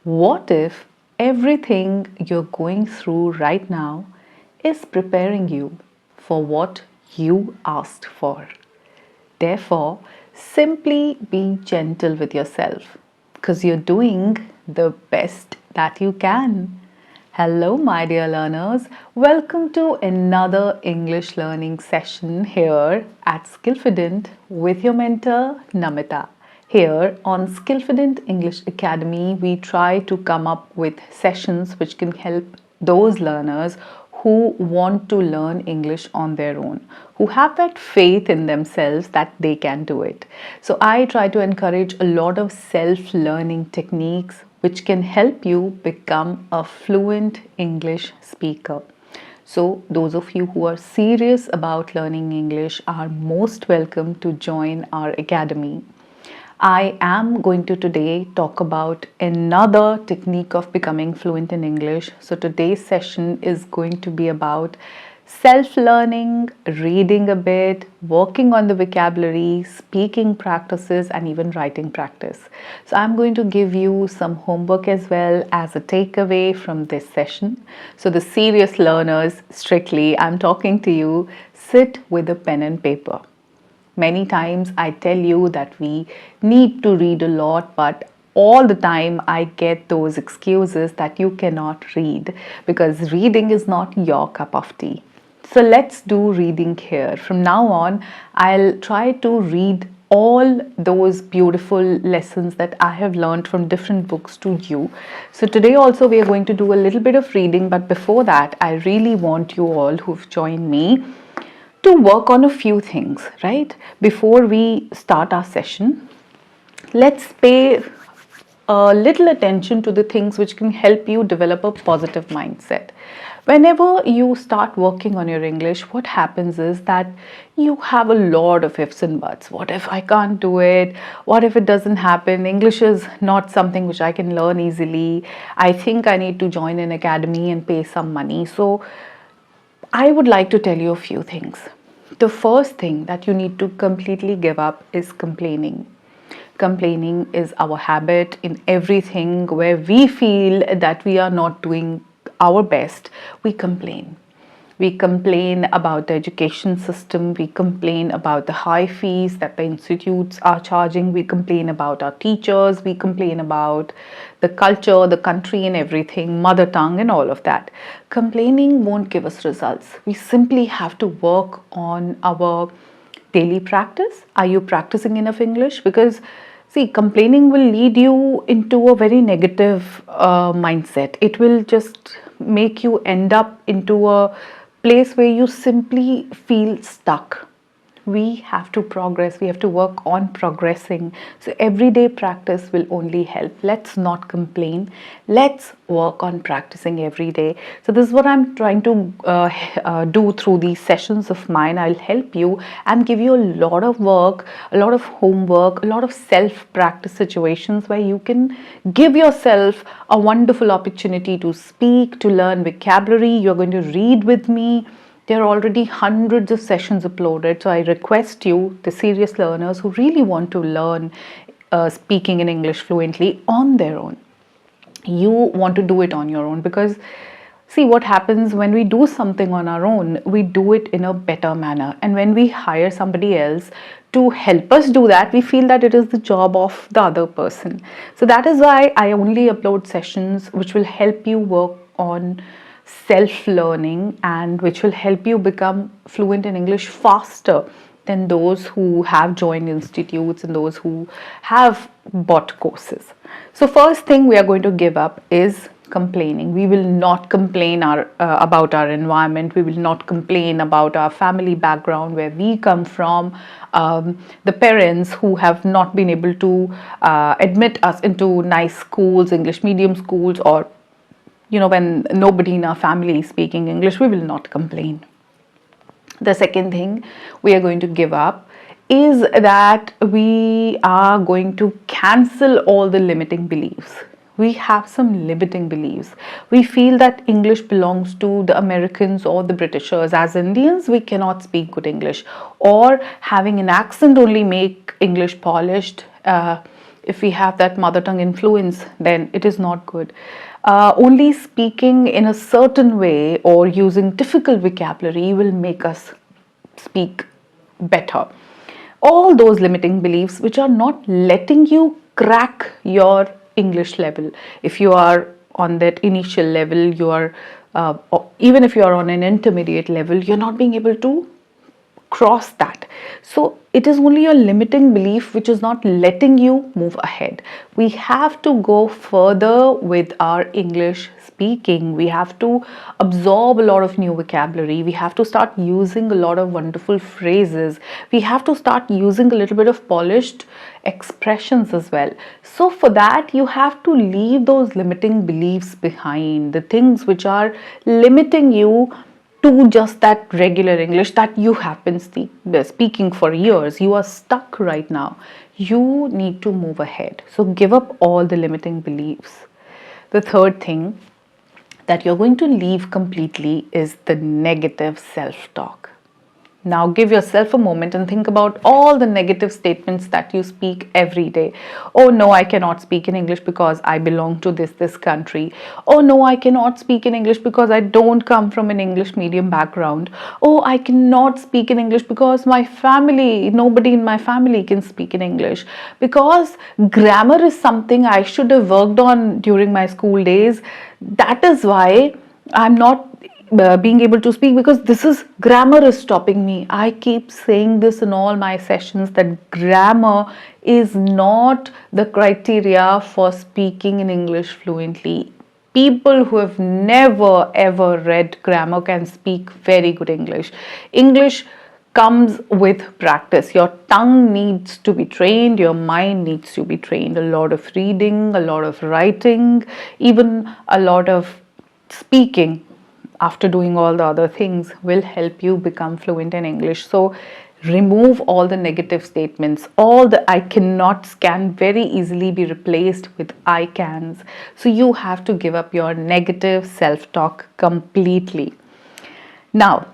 What if everything you're going through right now is preparing you for what you asked for? Therefore, simply be gentle with yourself because you're doing the best that you can. Hello, my dear learners. Welcome to another English learning session here at Skillfident with your mentor Namita. Here on Skillfident English Academy, we try to come up with sessions which can help those learners who want to learn English on their own, who have that faith in themselves that they can do it. So I try to encourage a lot of self-learning techniques which can help you become a fluent English speaker. So those of you who are serious about learning English are most welcome to join our academy. I am going to today talk about another technique of becoming fluent in English. So today's session is going to be about self-learning, reading a bit, working on the vocabulary, speaking practices, and even writing practice. So I'm going to give you some homework as well as a takeaway from this session. So the serious learners, strictly, I'm talking to you, sit with a pen and paper. Many times I tell you that we need to read a lot, but all the time I get those excuses that you cannot read because reading is not your cup of tea. So let's do reading here. From now on, I'll try to read all those beautiful lessons that I have learned from different books to you. So today also we are going to do a little bit of reading, but before that, I really want you all who've joined me to work on a few things, right? Before we start our session, let's pay a little attention to the things which can help you develop a positive mindset. Whenever you start working on your English, what happens is that you have a lot of ifs and buts. What if I can't do it? What if it doesn't happen? English is not something which I can learn easily. I think I need to join an academy and pay some money. So I would like to tell you a few things. The first thing that you need to completely give up is complaining. Complaining is our habit in everything where we feel that we are not doing our best. We complain. We complain about the education system. We complain about the high fees that the institutes are charging. We complain about our teachers. We complain about the culture, the country and everything, mother tongue and all of that. Complaining won't give us results. We simply have to work on our daily practice. Are you practicing enough English? Because see, complaining will lead you into a very negative mindset. It will just make you end up into a place where you simply feel stuck. We have to progress. We have to work on progressing. So everyday practice will only help. Let's not complain. Let's work on practicing every day. So this is what I'm trying to do through these sessions of mine. I'll help you and give you a lot of work, a lot of homework, a lot of self-practice situations where you can give yourself a wonderful opportunity to speak, to learn vocabulary. You're going to read with me. There are already hundreds of sessions uploaded, so I request you, the serious learners who really want to learn speaking in English fluently on their own. You want to do it on your own because see what happens when we do something on our own, we do it in a better manner. And when we hire somebody else to help us do that, we feel that it is the job of the other person. So that is why I only upload sessions which will help you work on self-learning and which will help you become fluent in English faster than those who have joined institutes and those who have bought courses. So first thing we are going to give up is complaining. We will not complain about our environment. We will not complain about our family background, where we come from, the parents who have not been able to admit us into nice schools, English medium schools, or when nobody in our family is speaking English. We will not complain. The second thing we are going to give up is that we are going to cancel all the limiting beliefs. We have some limiting beliefs. We feel that English belongs to the Americans or the Britishers. As Indians, we cannot speak good English, or having an accent only make English polished. If we have that mother tongue influence, then it is not good. Only speaking in a certain way or using difficult vocabulary will make us speak better. All those limiting beliefs which are not letting you crack your English level. If you are on that initial level, you are, or even if you are on an intermediate level, you're not being able to cross that. So it is only your limiting belief which is not letting you move ahead. We have to go further with our English speaking. We have to absorb a lot of new vocabulary. We have to start using a lot of wonderful phrases. We have to start using a little bit of polished expressions as well. So for that, you have to leave those limiting beliefs behind, the things which are limiting you to just that regular English that you have been speaking for years. You are stuck right now. You need to move ahead. So give up all the limiting beliefs. The third thing that you're going to leave completely is the negative self-talk. Now give yourself a moment and think about all the negative statements that you speak every day. Oh no, I cannot speak in English because I belong to this country. Oh no, I cannot speak in English because I don't come from an English medium background. Oh, I cannot speak in English because nobody in my family can speak in English. Because grammar is something I should have worked on during my school days. That is why I'm not being able to speak, because this is grammar is stopping me. I keep saying this in all my sessions that grammar is not the criteria for speaking in English fluently. People who have never ever read grammar can speak very good English. English comes with practice. Your tongue needs to be trained, your mind needs to be trained. A lot of reading, a lot of writing, even a lot of speaking after doing all the other things will help you become fluent in English. So remove all the negative statements. All the I cannots can very easily be replaced with I cans. So you have to give up your negative self-talk completely. Now,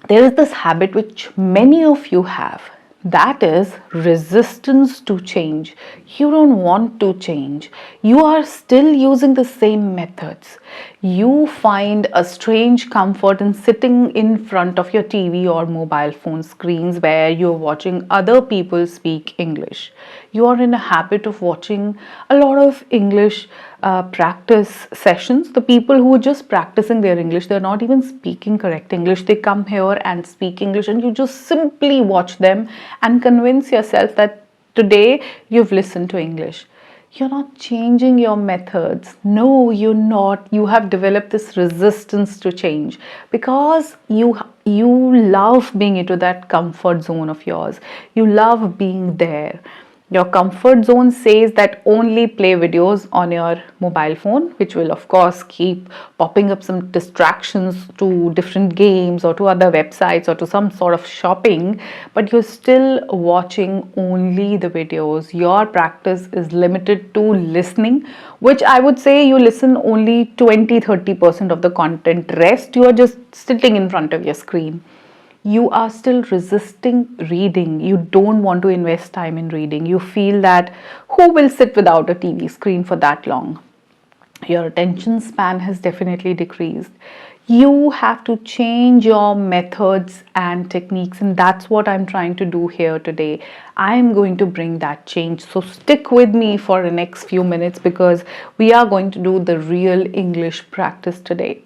there is this habit which many of you have, that is resistance to change. You don't want to change. You are still using the same methods. You find a strange comfort in sitting in front of your TV or mobile phone screens where you're watching other people speak English. You are in a habit of watching a lot of English practice sessions. The people who are just practicing their English, they're not even speaking correct English. They come here and speak English, and you just simply watch them and convince yourself that today you've listened to English. You're not changing your methods. No, you're not. You have developed this resistance to change because you love being into that comfort zone of yours. You love being there. Your comfort zone says that only play videos on your mobile phone, which will of course keep popping up some distractions to different games or to other websites or to some sort of shopping, but you're still watching only the videos. Your practice is limited to listening, which I would say you listen only 20-30% of the content. Rest, you are just sitting in front of your screen. You are still resisting reading. You don't want to invest time in reading. You feel that who will sit without a TV screen for that long? Your attention span has definitely decreased. You have to change your methods and techniques, and that's what I'm trying to do here today. I'm going to bring that change. So stick with me for the next few minutes because we are going to do the real English practice today.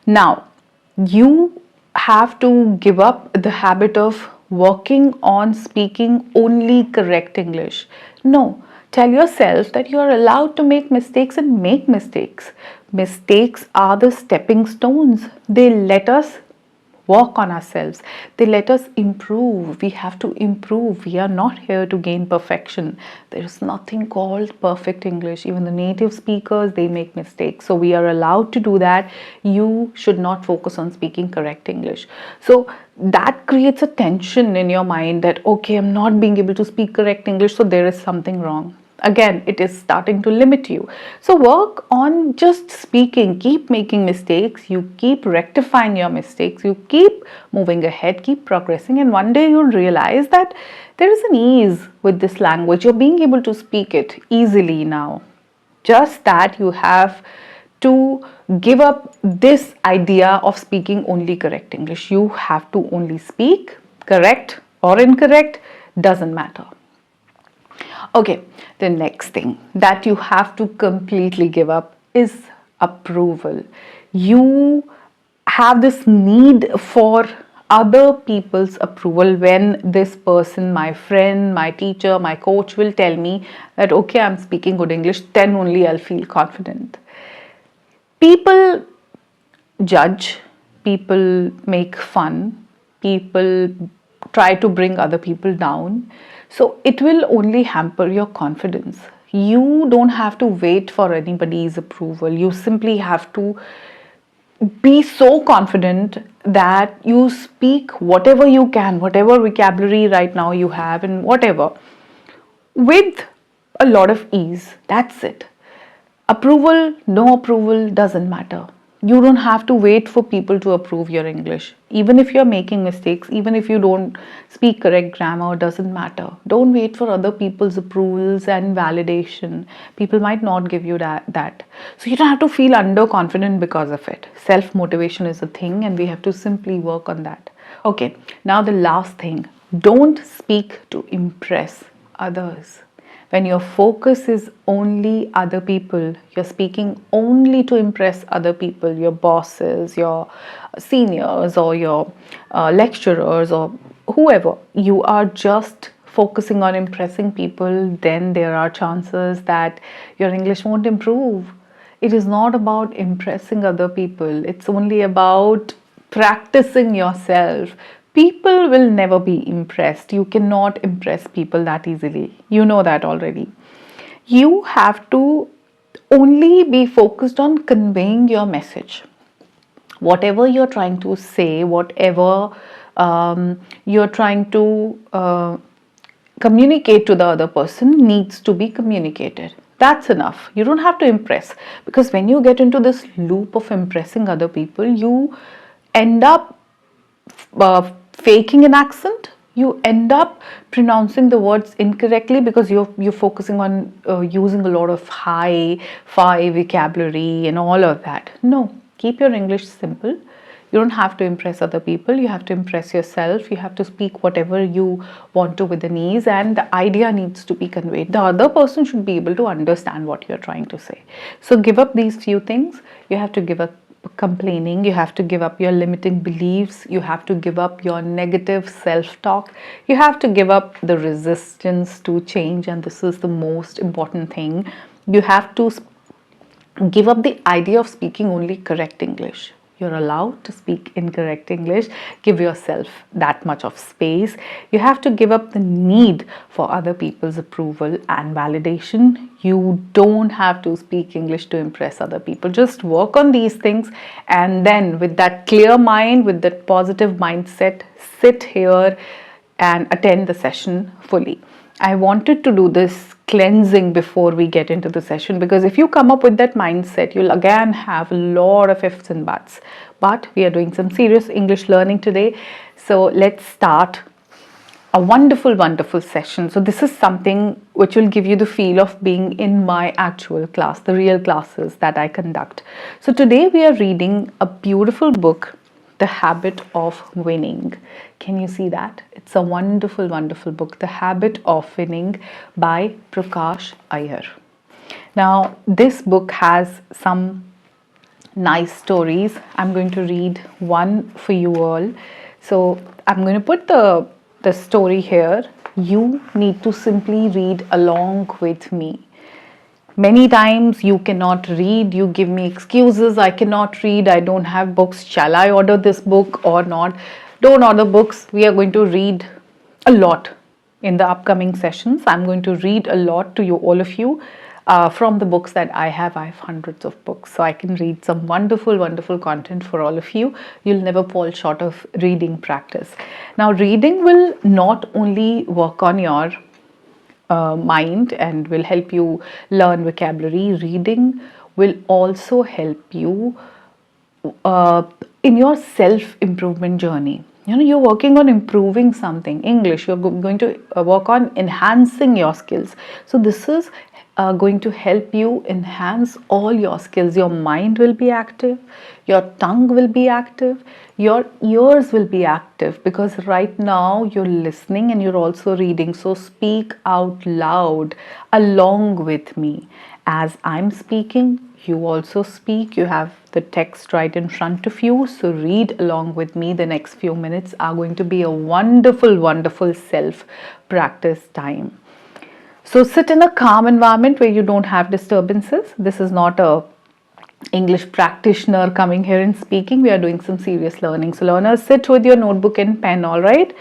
Now, you have to give up the habit of working on speaking only correct English. No, tell yourself that you are allowed to make mistakes and make mistakes. Mistakes are the stepping stones. They let us work on ourselves. They let us improve. We have to improve. We are not here to gain perfection. There is nothing called perfect English. Even the native speakers, they make mistakes. So we are allowed to do that. You should not focus on speaking correct English. So that creates a tension in your mind that, okay, I'm not being able to speak correct English, so there is something wrong. again it is starting to limit you. So work on just speaking, keep making mistakes, you keep rectifying your mistakes, you keep moving ahead, keep progressing, and one day you'll realize that there is an ease with this language. You're being able to speak it easily now. Just that you have to give up this idea of speaking only correct English. You have to only speak correct or incorrect, doesn't matter. Okay, the next thing that you have to completely give up is approval. You have this need for other people's approval. When this person, my friend, my teacher, my coach will tell me that okay, I'm speaking good English, then only I'll feel confident. People judge, people make fun, people try to bring other people down. So it will only hamper your confidence. You don't have to wait for anybody's approval. You simply have to be so confident that you speak whatever you can, whatever vocabulary right now you have, and whatever, with a lot of ease. That's it. Approval, no approval, doesn't matter. You don't have to wait for people to approve your English. Even if you're making mistakes, even if you don't speak correct grammar, doesn't matter. Don't wait for other people's approvals and validation. People might not give you that. So you don't have to feel underconfident because of it. Self-motivation is a thing, and we have to simply work on that. Okay, now the last thing. Don't speak to impress others. When your focus is only other people, you're speaking only to impress other people, your bosses, your seniors, or your lecturers, or whoever, you are just focusing on impressing people, then there are chances that your English won't improve. It is not about impressing other people, it's only about practicing yourself. People will never be impressed. You cannot impress people that easily. You know that already. You have to only be focused on conveying your message. Whatever you're trying to say, whatever you're trying to communicate to the other person needs to be communicated. That's enough. You don't have to impress, because when you get into this loop of impressing other people, you end up faking an accent. You end up pronouncing the words incorrectly because you're focusing on using a lot of high fi vocabulary and all of that. No, keep your English simple. You don't have to impress other people. You have to impress yourself. You have to speak whatever you want to with an ease, and the idea needs to be conveyed. The other person should be able to understand what you're trying to say. So give up these few things. You have to give up complaining, you have to give up your limiting beliefs, you have to give up your negative self-talk, you have to give up the resistance to change, and this is the most important thing. You have to give up the idea of speaking only correct English. You're allowed to speak incorrect English. Give yourself that much of space. You have to give up the need for other people's approval and validation. You don't have to speak English to impress other people. Just work on these things, and then with that clear mind, with that positive mindset, sit here and attend the session fully. I wanted to do this cleansing before we get into the session, because if you come up with that mindset, you'll again have a lot of ifs and buts. But we are doing some serious English learning today, so let's start a wonderful session. So this is something which will give you the feel of being in my actual class, the real classes that I conduct. So today we are reading a beautiful book, The Habit of Winning. Can you see that? It's a wonderful book, The Habit of Winning by Prakash Iyer. Now, this book has some nice stories. I'm going to read one for you all. So I'm going to put the story here. You need to simply read along with me. Many times you cannot read, you give me excuses, I cannot read, I don't have books, shall I order this book or not? Don't order books. We are going to read a lot in the upcoming sessions. I'm going to read a lot to you, all of you, from the books that I have. I have hundreds of books, so I can read some wonderful content for all of you. You'll never fall short of reading practice. Now, reading will not only work on your mind and will help you learn vocabulary. Reading will also help you uh, in your self improvement journey. You know, you're working on improving something, English, you're going to work on enhancing your skills. So this is going to help you enhance all your skills. Your mind will be active, your tongue will be active, your ears will be active, because right now you're listening and you're also reading. So speak out loud along with me. As I'm speaking, you also speak. You have the text right in front of you, so read along with me. The next few minutes are going to be a wonderful, wonderful self practice time. So sit in a calm environment where you don't have disturbances. This is not a English practitioner coming here and speaking. We are doing some serious learning. So learners, sit with your notebook and pen, all right?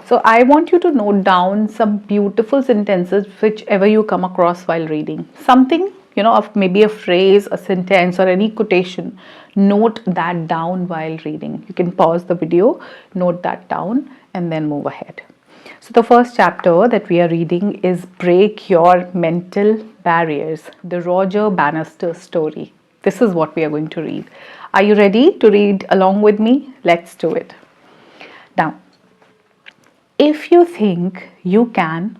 So I want you to note down some beautiful sentences whichever you come across while reading. Something, you know, of maybe a phrase, a sentence, or any quotation. Note that down while reading. You can pause the video, note that down, and then move ahead. So the first chapter that we are reading is Break Your Mental Barriers, the Roger Bannister story. This is what we are going to read. Are you ready to read along with me? Let's do it. Now, if you think you can,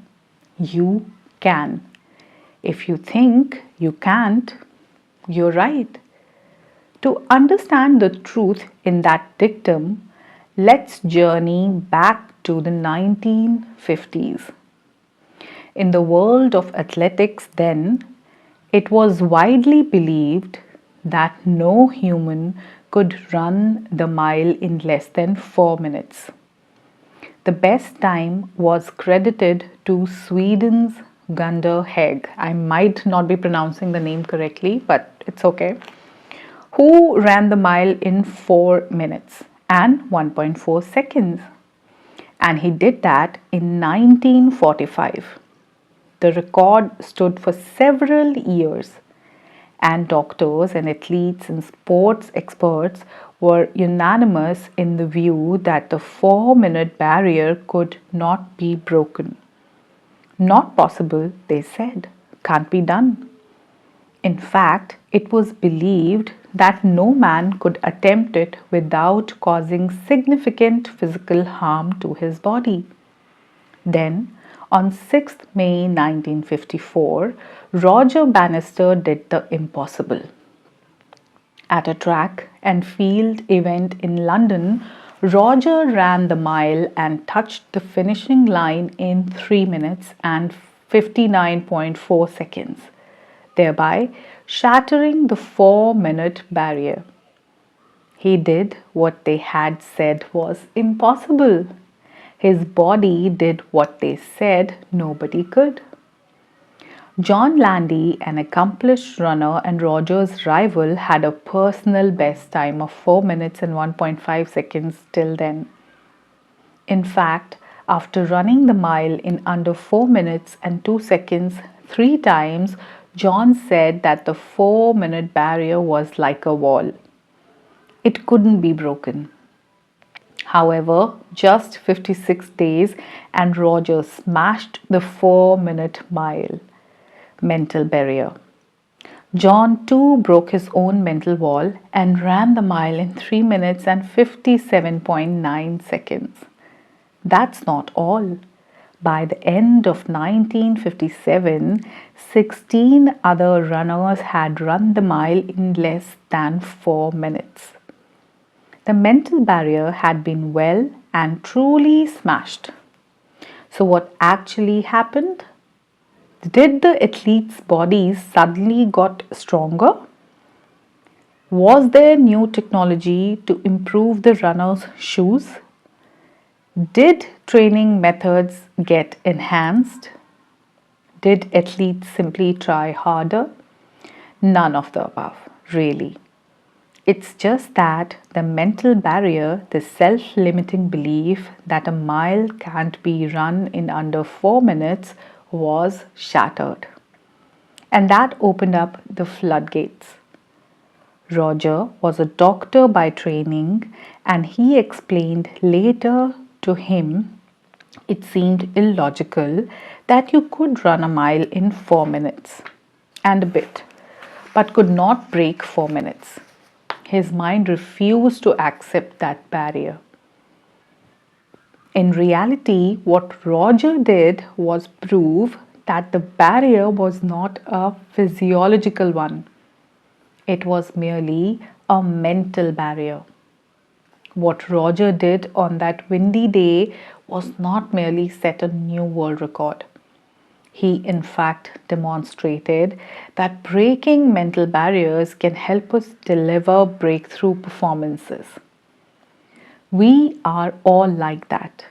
you can. If you think you can't, you're right. To understand the truth in that dictum, let's journey back to the 1950s. In the world of athletics then, it was widely believed that no human could run the mile in less than 4 minutes. The best time was credited to Sweden's Gunder Hägg. I might not be pronouncing the name correctly, but it's okay. Who ran the mile in 4 minutes and 1.4 seconds. And he did that in 1945. The record stood for several years, and doctors and athletes and sports experts were unanimous in the view that the 4-minute barrier could not be broken. Not possible, they said. Can't be done. In fact, it was believed that no man could attempt it without causing significant physical harm to his body. Then, on 6th May 1954, Roger Bannister did the impossible. At a track and field event in London, Roger ran the mile and touched the finishing line in 3 minutes and 59.4 seconds, thereby shattering the 4-minute barrier. He did what they had said was impossible. His body did what they said nobody could. John Landy, an accomplished runner and Roger's rival, had a personal best time of 4 minutes and 1.5 seconds till then. In fact, after running the mile in under 4 minutes and 2 seconds 3 times, John said that the 4-minute barrier was like a wall. It couldn't be broken. However, just 56 days and Roger smashed the 4-minute mile. Mental barrier. John too broke his own mental wall and ran the mile in 3 minutes and 57.9 seconds. That's not all. By the end of 1957, 16 other runners had run the mile in less than 4 minutes. The mental barrier had been well and truly smashed. So what actually happened? Did the athletes' bodies suddenly got stronger? Was there new technology to improve the runners' shoes? Did training methods get enhanced? Did athletes simply try harder? None of the above, really. It's just that the mental barrier, the self-limiting belief that a mile can't be run in under 4 minutes, was shattered. And that opened up the floodgates. Roger was a doctor by training, and he explained later to him it seemed illogical that you could run a mile in 4 minutes and a bit, but could not break 4 minutes. His mind refused to accept that barrier. In reality, what Roger did was prove that the barrier was not a physiological one. It was merely a mental barrier. What Roger did on that windy day was not merely set a new world record. He, in fact, demonstrated that breaking mental barriers can help us deliver breakthrough performances. We are all like that.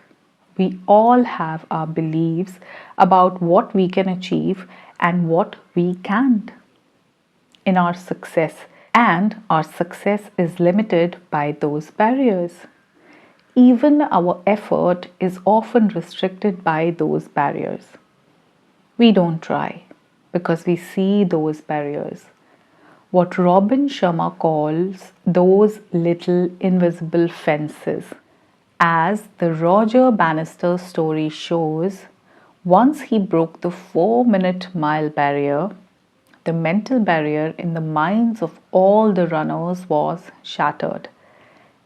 We all have our beliefs about what we can achieve and what we can't in our success, and our success is limited by those barriers. Even our effort is often restricted by those barriers. We don't try because we see those barriers. What Robin Sharma calls those little invisible fences. As the Roger Bannister story shows, once he broke the 4-minute mile barrier, the mental barrier in the minds of all the runners was shattered.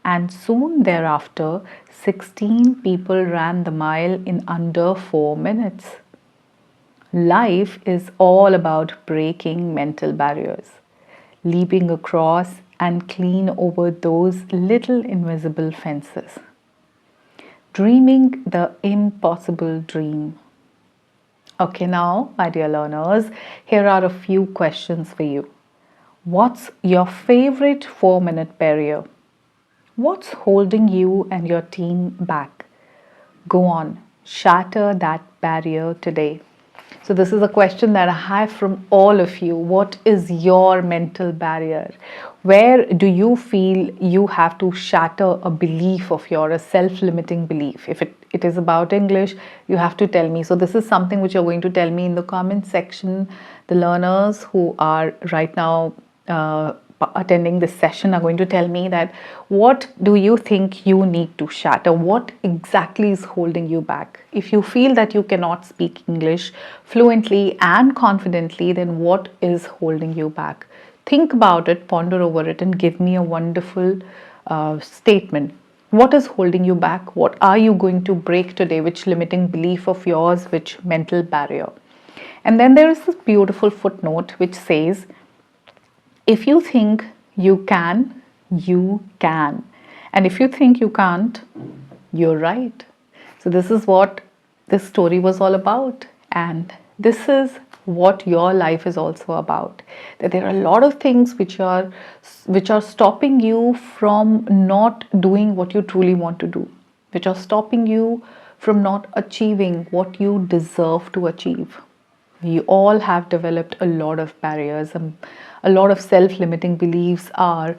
And soon thereafter, 16 people ran the mile in under 4 minutes. Life is all about breaking mental barriers, leaping across and clean over those little invisible fences. Dreaming the impossible dream. Okay, now, my dear learners, here are a few questions for you. What's your favorite 4-minute barrier? What's holding you and your team back? Go on, shatter that barrier today. So, this is a question that I have from all of you. What is your mental barrier? Where do you feel you have to shatter a belief of yours, a self-limiting belief? If it is about English, you have to tell me. So, this is something which you're going to tell me in the comment section. The learners who are right now attending this session are going to tell me that what do you think you need to shatter? What exactly is holding you back? If you feel that you cannot speak English fluently and confidently, then what is holding you back? Think about it, ponder over it, and give me a wonderful statement. What is holding you back? What are you going to break today? Which limiting belief of yours? Which mental barrier? And then there is this beautiful footnote which says, if you think you can, you can. And if you think you can't, you're right. So this is what this story was all about. And this is what your life is also about. That there are a lot of things which are stopping you from not doing what you truly want to do, which are stopping you from not achieving what you deserve to achieve. We all have developed a lot of barriers, and a lot of self-limiting beliefs are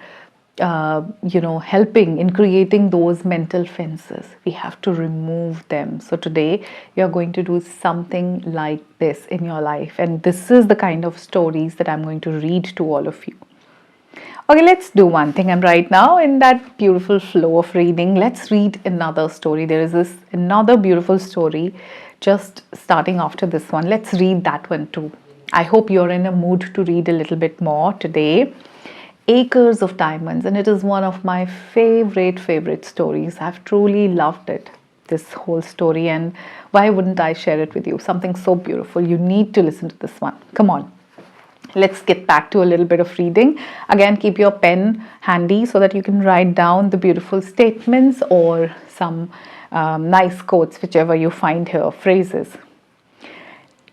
helping in creating those mental fences. We have to remove them. So today you're going to do something like this in your life, and this is the kind of stories that I'm going to read to all of you. Okay, let's do one thing. I'm right now in that beautiful flow of reading. Let's read another story. There is another beautiful story just starting after this one. Let's read that one too. I hope you're in a mood to read a little bit more today. Acres of Diamonds, and it is one of my favorite stories. I've truly loved it, this whole story, and why wouldn't I share it with you? Something so beautiful. You need to listen to this one. Come on. Let's get back to a little bit of reading. Again, keep your pen handy so that you can write down the beautiful statements or some nice quotes, whichever you find here, phrases.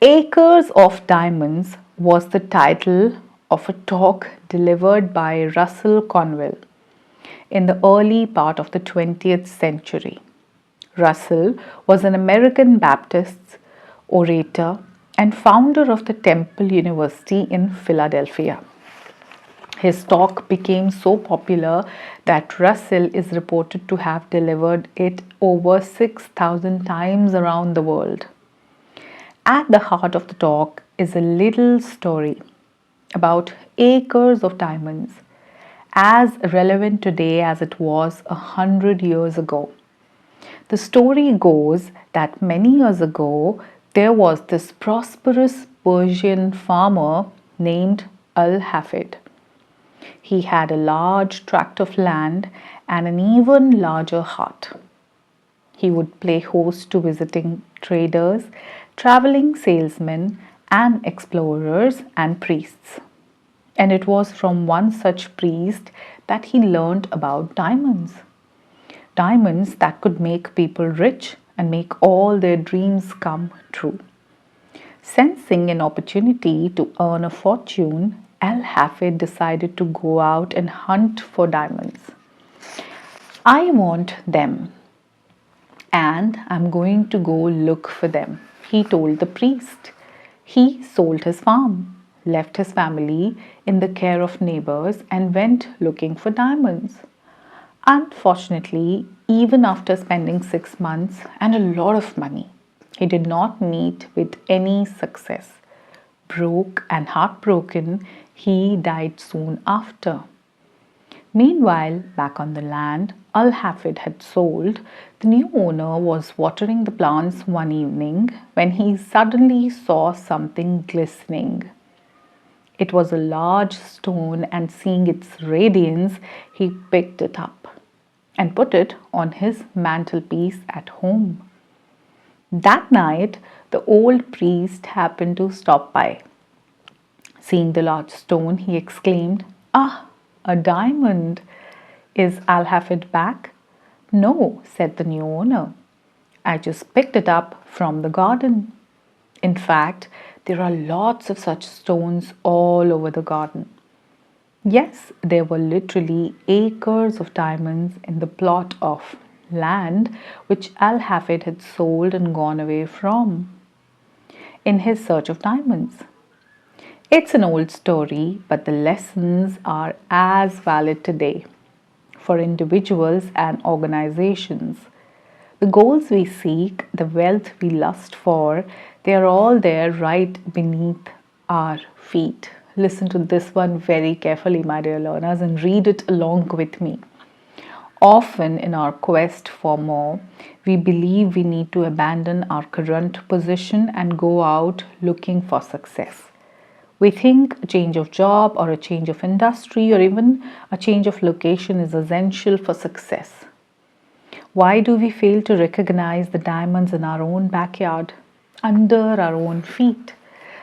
Acres of Diamonds was the title of a talk delivered by Russell Conwell in the early part of the 20th century. Russell was an American Baptist orator and founder of the Temple University in Philadelphia. His talk became so popular that Russell is reported to have delivered it over 6,000 times around the world. At the heart of the talk is a little story about acres of diamonds, as relevant today as it was 100 years ago. The story goes that many years ago, There was this prosperous Persian farmer named Al-Hafid. He had a large tract of land and an even larger heart. He would play host to visiting traders, traveling salesmen, and explorers and priests. And it was from one such priest that he learned about diamonds. Diamonds that could make people rich and make all their dreams come true. Sensing an opportunity to earn a fortune, Al Hafid decided to go out and hunt for diamonds. I want them, and I'm going to go look for them, he told the priest. He sold his farm, left his family in the care of neighbors, and went looking for diamonds. Unfortunately, even after spending 6 months and a lot of money, he did not meet with any success. Broke and heartbroken, he died soon after. Meanwhile, back on the land Al Hafid had sold, the new owner was watering the plants one evening when he suddenly saw something glistening. It was a large stone, and seeing its radiance, he picked it up and put it on his mantelpiece at home. That night, the old priest happened to stop by. Seeing the large stone, he exclaimed, "Ah, a diamond! Is Al Hafid back?" "No," said the new owner. "I just picked it up from the garden." In fact, there are lots of such stones all over the garden. Yes, there were literally acres of diamonds in the plot of land which Al Hafid had sold and gone away from in his search of diamonds. It's an old story, but the lessons are as valid today for individuals and organizations. The goals we seek, the wealth we lust for, they are all there right beneath our feet. Listen to this one very carefully, my dear learners, and read it along with me. Often, in our quest for more, we believe we need to abandon our current position and go out looking for success. We think a change of job or a change of industry or even a change of location is essential for success. Why do we fail to recognize the diamonds in our own backyard, under our own feet?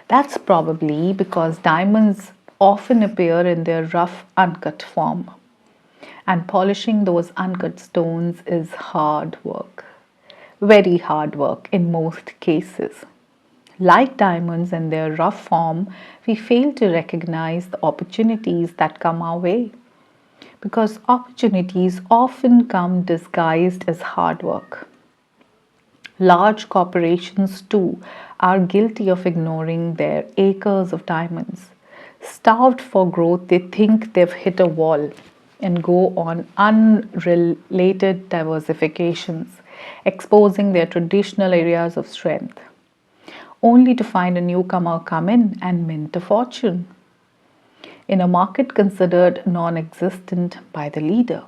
That's probably because diamonds often appear in their rough, uncut form. And polishing those uncut stones is hard work. Very hard work in most cases. Like diamonds in their rough form, we fail to recognize the opportunities that come our way. Because opportunities often come disguised as hard work. Large corporations, too, are guilty of ignoring their acres of diamonds. Starved for growth, they think they've hit a wall and go on unrelated diversifications, exposing their traditional areas of strength, only to find a newcomer come in and mint a fortune in a market considered non existent by the leader.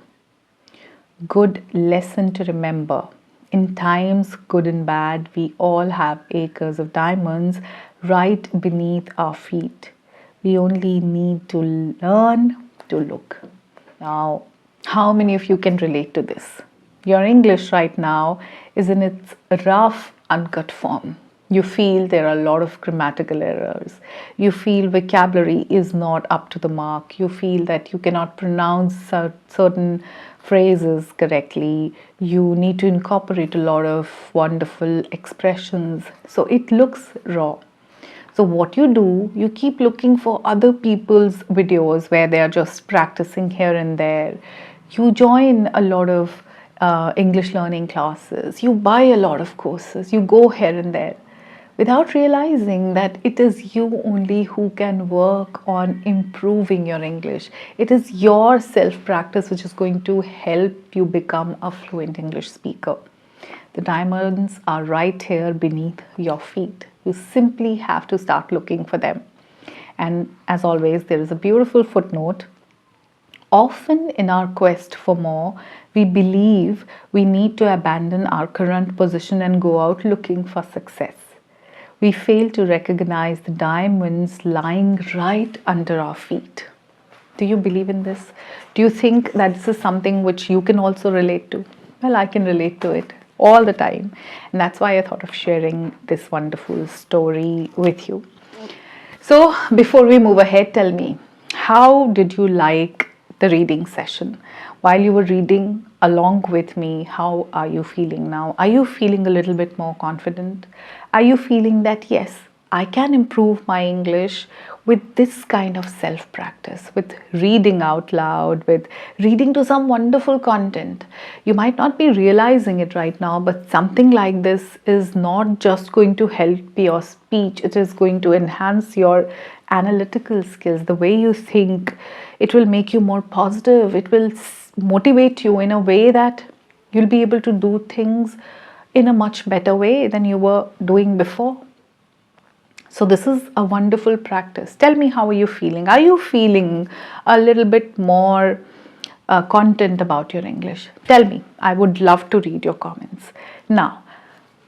Good lesson to remember. In times good and bad, we all have acres of diamonds right beneath our feet. We only need to learn to look. Now, how many of you can relate to this? Your English right now is in its rough, uncut form. You feel there are a lot of grammatical errors. You feel vocabulary is not up to the mark. You feel that you cannot pronounce certain phrases correctly. You need to incorporate a lot of wonderful expressions. So it looks raw. So what you do, you keep looking for other people's videos where they are just practicing here and there. You join a lot of English learning classes. You buy a lot of courses. You go here and there, without realizing that it is you only who can work on improving your English. It is your self-practice which is going to help you become a fluent English speaker. The diamonds are right here beneath your feet. You simply have to start looking for them. And as always, there is a beautiful footnote. Often in our quest for more, we believe we need to abandon our current position and go out looking for success. we fail to recognize the diamonds lying right under our feet. Do you believe in this? Do you think that this is something which you can also relate to? Well, I can relate to it all the time. And that's why I thought of sharing this wonderful story with you. So, before we move ahead, tell me, how did you like the reading session? While you were reading along with me, how are you feeling now? Are you feeling a little bit more confident? Are you feeling that, yes, I can improve my English with this kind of self practice, with reading out loud, with reading to some wonderful content? You might not be realizing it right now, but something like this is not just going to help your speech, it is going to enhance your analytical skills, the way you think. It will make you more positive, it will motivate you in a way that you'll be able to do things in a much better way than you were doing before. So this is a wonderful practice. Tell me, how are you feeling? Are you feeling a little bit more content about your English? Tell me. I would love to read your comments. Now,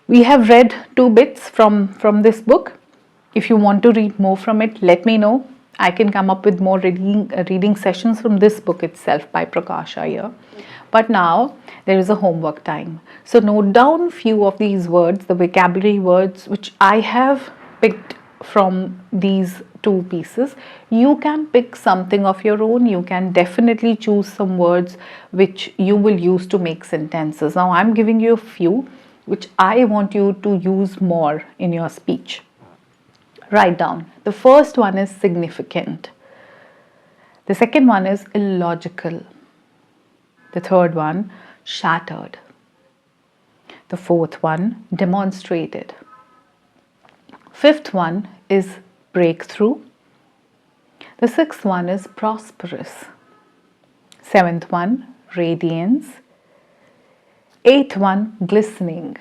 we have read 2 bits from this book. If you want to read more from it, let me know. I can come up with more reading sessions from this book itself by Prakash Iyer. But now there is a homework time. So note down few of these words, the vocabulary words which I have picked from these 2 pieces. You can pick something of your own. You can definitely choose some words which you will use to make sentences. Now I'm giving you a few which I want you to use more in your speech. Write down. The first one is significant. The second one is illogical. The third one, shattered. The fourth one, demonstrated. Fifth one is breakthrough. The sixth one is prosperous. Seventh one, radiance. Eighth one, glistening.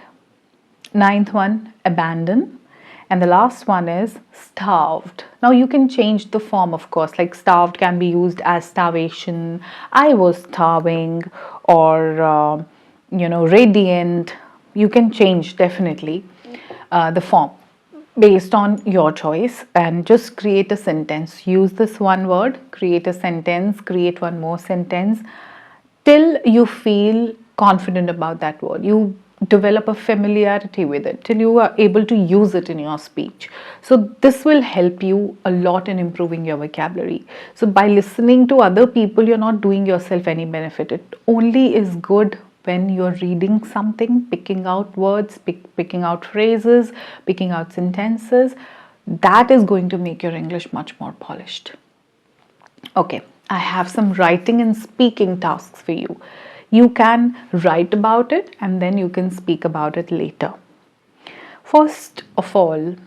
Ninth one, abandon. And the last one is starved. Now you can change the form, of course, like starved can be used as starvation, I was starving, or radiant. You can change definitely the form based on your choice, and just create a sentence. Use this one word, create a sentence, create one more sentence till you feel confident about that word. You develop a familiarity with it till you are able to use it in your speech. So this will help you a lot in improving your vocabulary. So by listening to other people, you're not doing yourself any benefit. It only is good when you're reading something, picking out words, picking out phrases, picking out sentences. That is going to make your English much more polished. Okay, I have some writing and speaking tasks for you. You can write about it and then you can speak about it later. First of all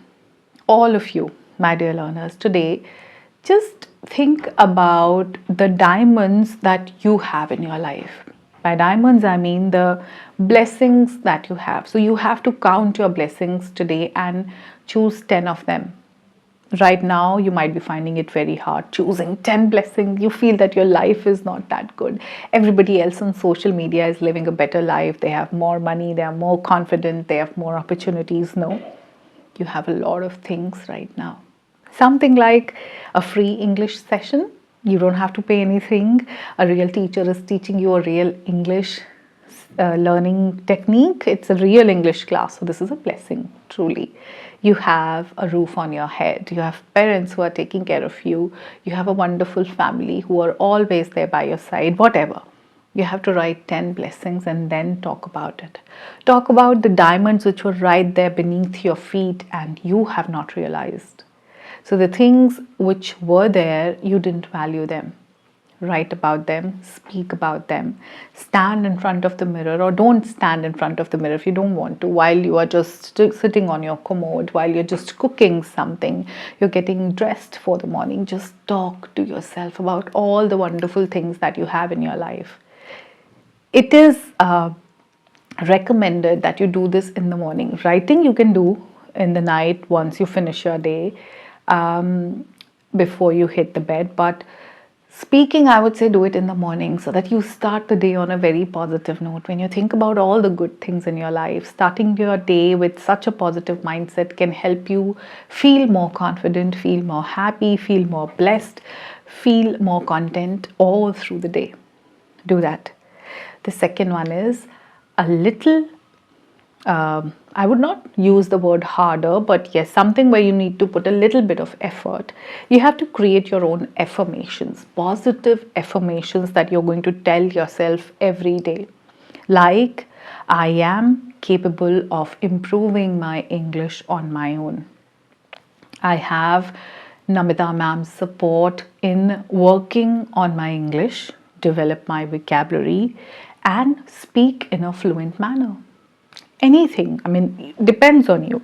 of you, my dear learners, today, just think about the diamonds that you have in your life. By diamonds, I mean the blessings that you have. So you have to count your blessings today and choose 10 of them. Right now, you might be finding it very hard choosing 10 blessings. You feel that your life is not that good. Everybody else on social media is living a better life. They have more money, they are more confident, they have more opportunities. No, you have a lot of things right now. Something like a free English session. You don't have to pay anything. A real teacher is teaching you a real English learning technique. It's a real English class. So this is a blessing, truly. You have a roof on your head. You have parents who are taking care of you. You have a wonderful family who are always there by your side, whatever. You have to write 10 blessings and then talk about it. Talk about the diamonds which were right there beneath your feet and you have not realized. So the things which were there, you didn't value them. Write about them, speak about them, stand in front of the mirror, or don't stand in front of the mirror if you don't want to, while you are just sitting on your commode, while you're just cooking something, you're getting dressed for the morning. Just talk to yourself about all the wonderful things that you have in your life. It is recommended that you do this in the morning. Writing you can do in the night once you finish your day, before you hit the bed, but Speaking, I would say do it in the morning so that you start the day on a very positive note. When you think about all the good things in your life, starting your day with such a positive mindset can help you feel more confident, feel more happy, feel more blessed, feel more content all through the day. Do that. The second one is a little, I would not use the word harder, but yes, something where you need to put a little bit of effort. You have to create your own affirmations, positive affirmations that you're going to tell yourself every day. Like, I am capable of improving my English on my own. I have Namita ma'am's support in working on my English, develop my vocabulary, and speak in a fluent manner. Anything, I mean, depends on you.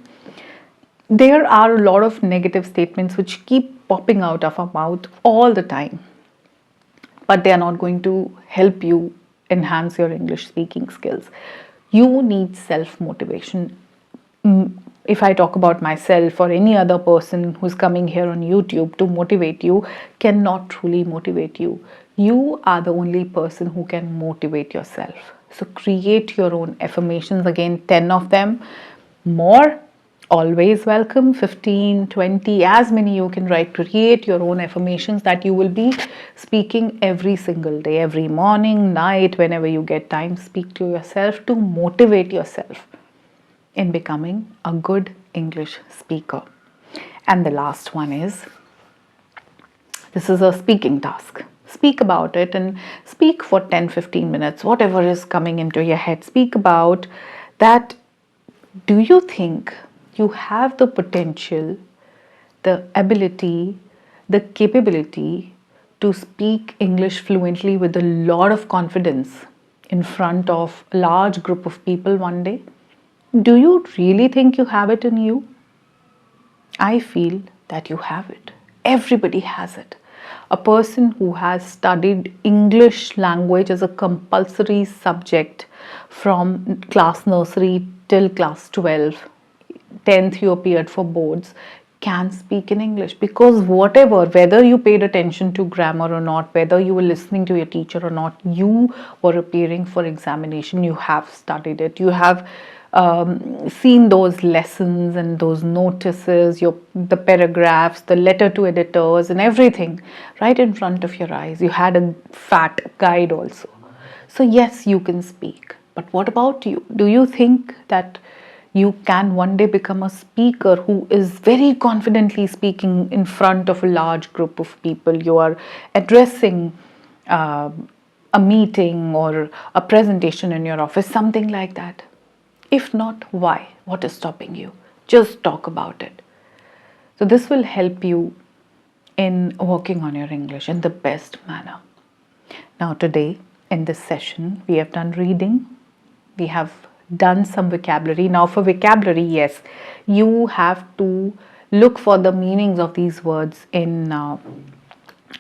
There are a lot of negative statements which keep popping out of our mouth all the time, but they are not going to help you enhance your English speaking skills. You need self motivation. If I talk about myself or any other person who's coming here on YouTube to motivate you, cannot truly motivate you. You are the only person who can motivate yourself. So create your own affirmations, again, 10 of them. More, always welcome. 15, 20, as many you can write. Create your own affirmations that you will be speaking every single day, every morning, night, whenever you get time. Speak to yourself to motivate yourself in becoming a good English speaker. And the last one is, this is a speaking task. Speak about it and speak for 10-15 minutes, whatever is coming into your head. Speak about that. Do you think you have the potential, the ability, the capability to speak English fluently with a lot of confidence in front of a large group of people one day? Do you really think you have it in you? I feel that you have it. Everybody has it. A person who has studied English language as a compulsory subject from class nursery till class 12, 10th you appeared for boards, can speak in English, because whatever, whether you paid attention to grammar or not, whether you were listening to your teacher or not, you were appearing for examination, you have studied it, you have seen those lessons and those notices, the paragraphs, the letter to editors, and everything right in front of your eyes. You had a fat guide also. So, yes, you can speak. But what about you? Do you think that you can one day become a speaker who is very confidently speaking in front of a large group of people? You are addressing uh, a meeting or a presentation in your office, something like that. If not, why? What is stopping you? Just talk about it. So, this will help you in working on your English in the best manner. Now, today in this session, we have done reading, we have done some vocabulary. Now, for vocabulary, yes, you have to look for the meanings of these words in.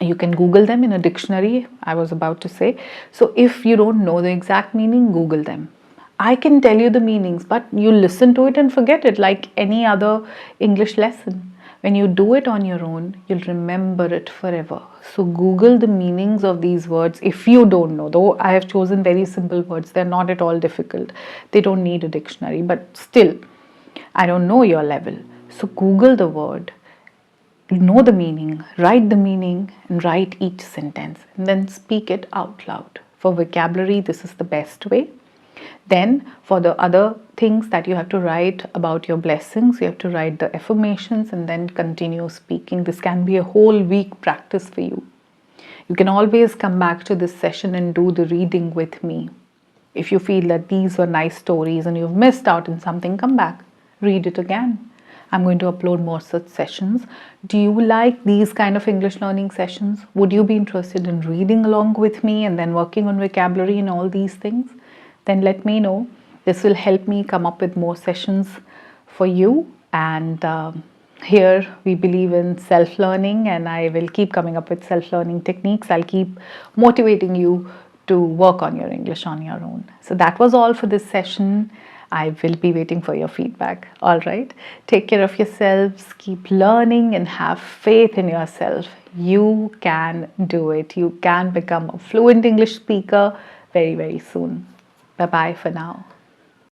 You can Google them in a dictionary, I was about to say. So, if you don't know the exact meaning, Google them. I can tell you the meanings, but you listen to it and forget it like any other English lesson. When you do it on your own, you'll remember it forever. So Google the meanings of these words if you don't know. Though I have chosen very simple words, they're not at all difficult. They don't need a dictionary, but still, I don't know your level. So Google the word, know the meaning, and write each sentence, and then speak it out loud. For vocabulary, this is the best way. Then, for the other things that you have to write about your blessings, you have to write the affirmations and then continue speaking. This can be a whole week practice for you. You can always come back to this session and do the reading with me. If you feel that these were nice stories and you've missed out on something, come back, read it again. I'm going to upload more such sessions. Do you like these kind of English learning sessions? Would you be interested in reading along with me and then working on vocabulary and all these things? Then let me know. This will help me come up with more sessions for you. And here we believe in self-learning, and I will keep coming up with self-learning techniques. I'll keep motivating you to work on your English on your own. So that was all for this session. I will be waiting for your feedback. All right. Take care of yourselves, keep learning, and have faith in yourself. You can do it. You can become a fluent English speaker very, very soon. Bye bye for now.